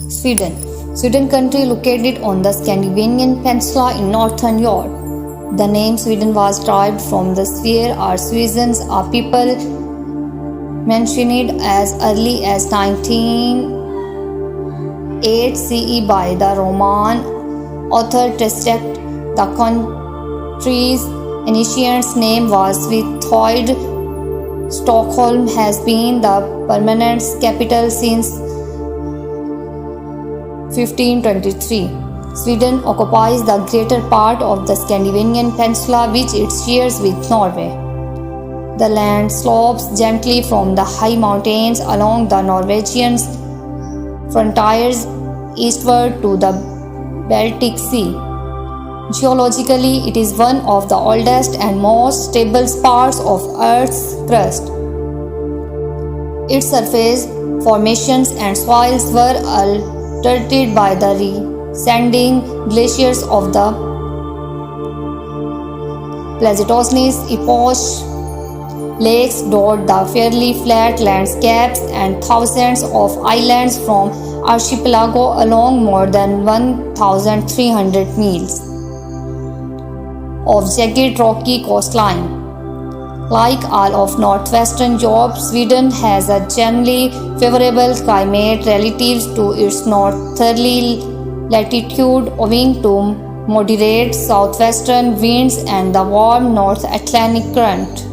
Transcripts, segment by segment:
Sweden. Sweden country located on the Scandinavian peninsula in northern Europe. The name Sweden was derived from the sphere or Swedes, a people mentioned as early as 1908 CE by the Roman author Tacitus. The country's ancient name was Swithoid. Stockholm has been the permanent capital since 1523. Sweden occupies the greater part of the Scandinavian peninsula, which it shares with Norway. The land slopes gently from the high mountains along the Norwegian frontiers eastward to the Baltic Sea. Geologically, it is one of the oldest and most stable parts of Earth's crust. Its surface formations and soils were altered by the descending glaciers of the Pleistocene epoch. Lakes dot the fairly flat landscapes, and thousands of islands from archipelago along more than 1,300 miles of jagged rocky coastline. Like all of northwestern Europe, Sweden has a generally favorable climate relative to its northerly latitude, owing to moderate southwestern winds and the warm North Atlantic current.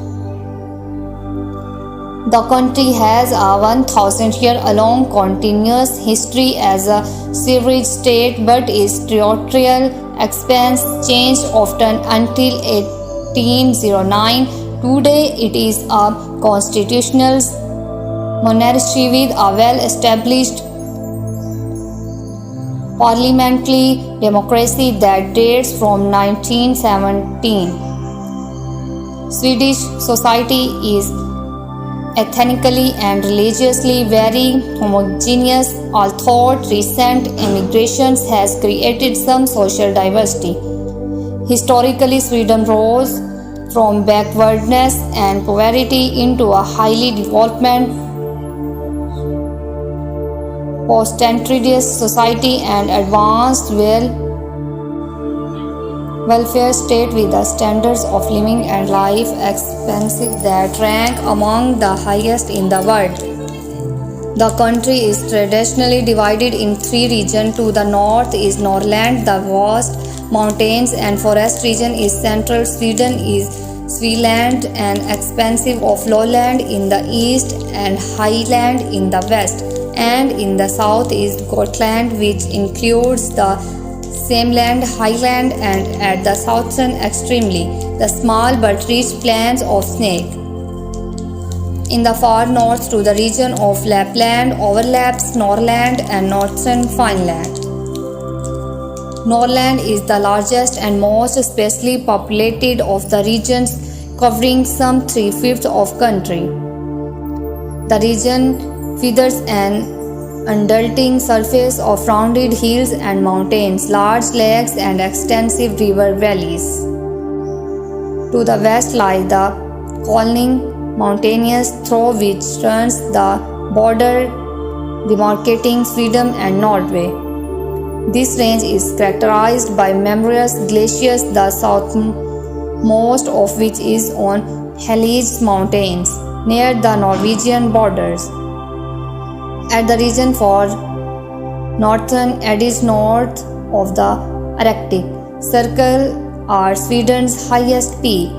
The country has a 1,000-year-long continuous history as a sewerage state, but its territorial expanse changed often until 1809. Today, it is a constitutional monarchy with a well-established parliamentary democracy that dates from 1917. Swedish society is ethnically and religiously very homogeneous, although recent immigration has created some social diversity. Historically, Sweden rose from backwardness and poverty into a highly developed post-industrialist society and advanced welfare state with the standards of living and life expectancy that rank among the highest in the world. The country is traditionally divided in three regions. To the north is Norrland, the vast mountains and forest region is central Sweden, is Svealand, an expanse of lowland in the east and highland in the west, and in the south is Gotland, which includes the Sameland, highland, and at the southern extremely, the small but rich plains of Snake. In the far north to the region of Lapland overlaps Norrland and northern Finland. Norrland is the largest and most sparsely populated of the regions, covering some 3/5 of country. The region features an undulating surface of rounded hills and mountains, large lakes, and extensive river valleys. To the west lies the Kolning mountainous through which runs the border demarcating Sweden and Norway. This range is characterized by numerous glaciers, the southmost of which is on Helge Mountains, near the Norwegian borders. At the region for northern edge north of the Arctic Circle are Sweden's highest peak,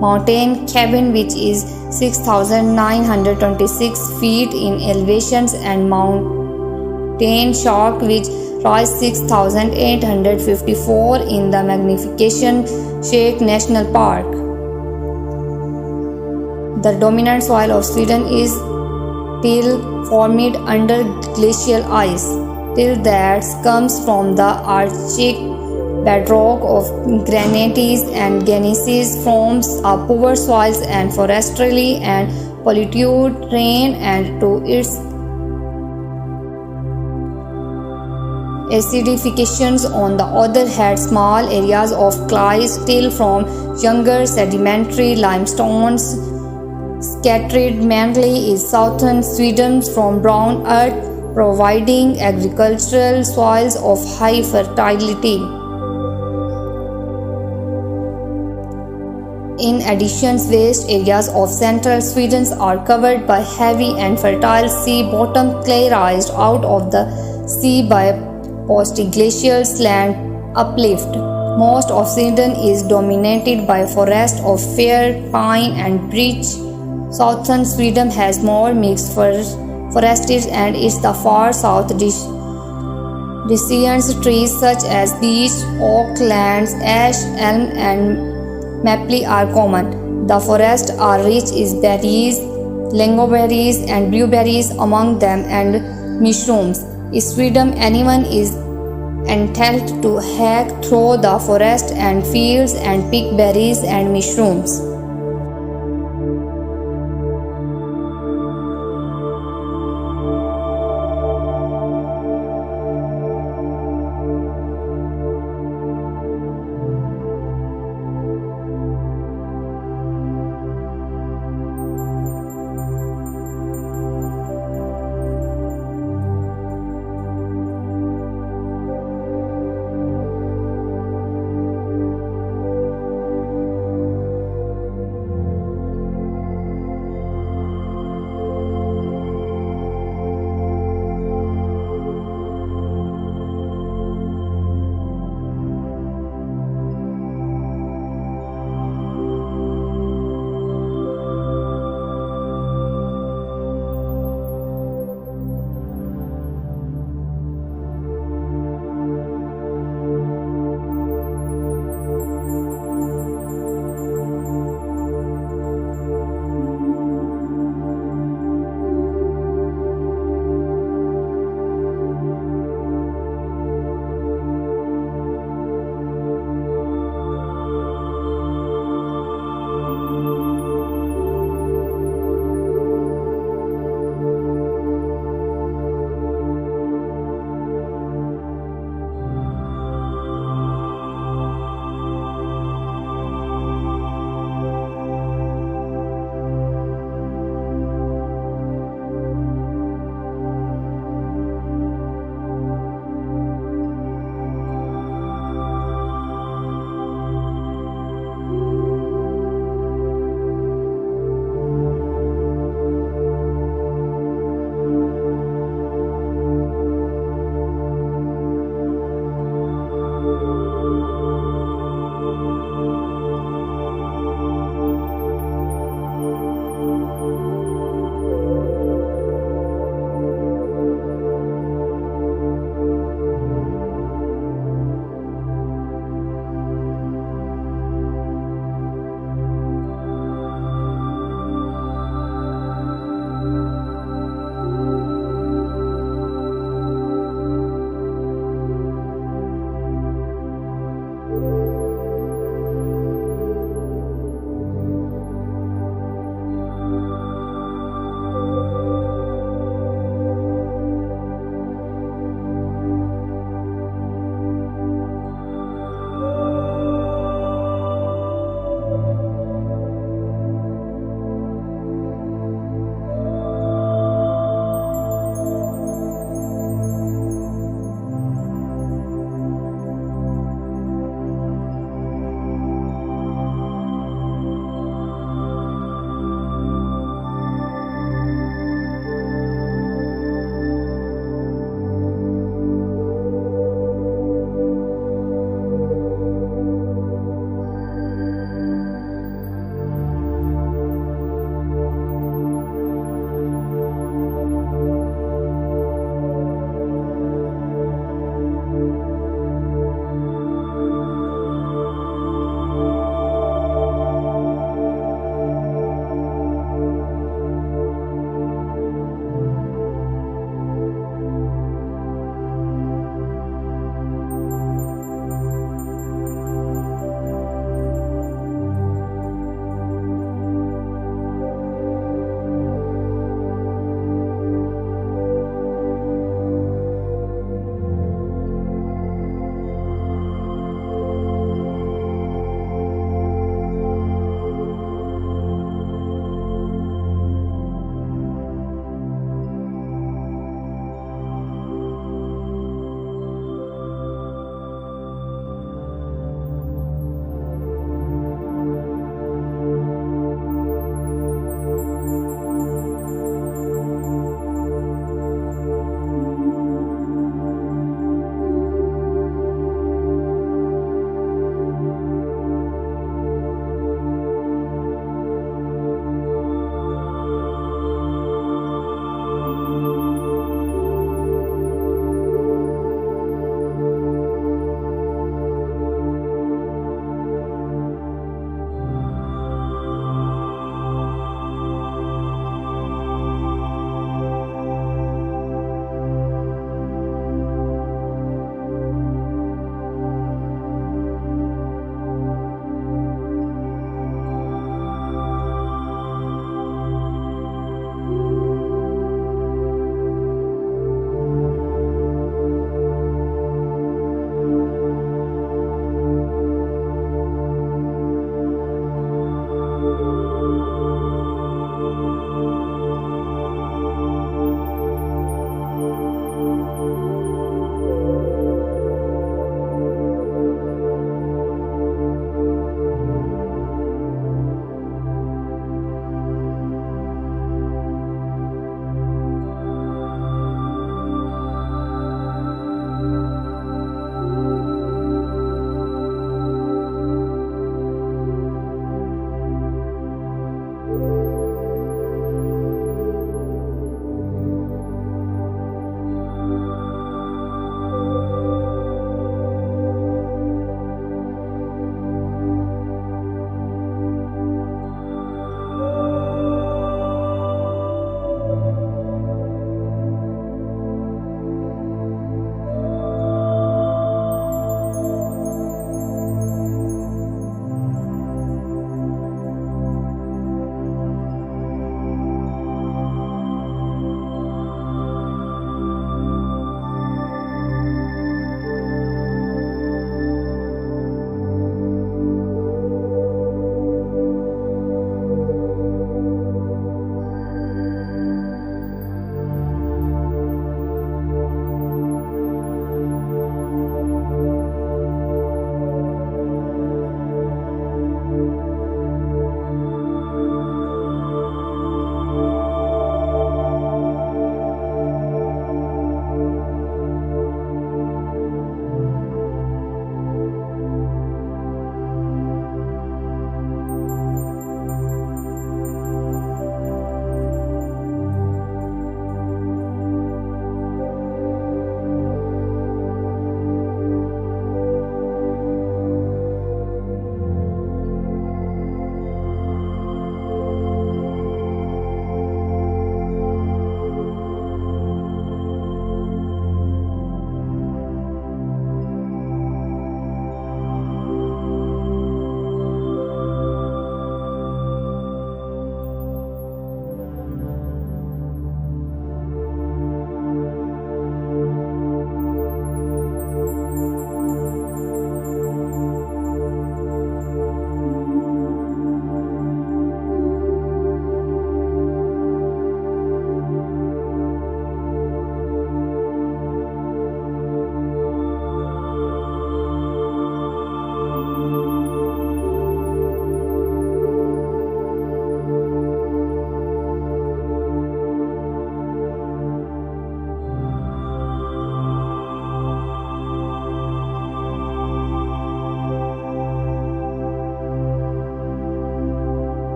Mountain Cabin, which is 6,926 feet in elevations, and Mountain Shark, which rise 6,854 in the Magnification Shake National Park. The dominant soil of Sweden is till formed under glacial ice. Till that comes from the Arctic bedrock of granites and gneisses, forms a poor soils and forestry and polluted rain, and to its acidifications on the other hand, small areas of clay still from younger sedimentary limestones scattered mainly in southern Sweden from brown earth providing agricultural soils of high fertility. In addition, vast areas of central Sweden are covered by heavy and fertile sea bottom cleared out of the sea by post-glacial land uplift. Most of Sweden is dominated by forests of fir, pine and birch. Southern Sweden has more mixed forests and is the far south deciduous trees such as beech, oak, lands, ash, elm and maple are common. The forests are rich in berries, lingonberries and blueberries among them and mushrooms. In Sweden, anyone is entitled to hike through the forest and fields and pick berries and mushrooms.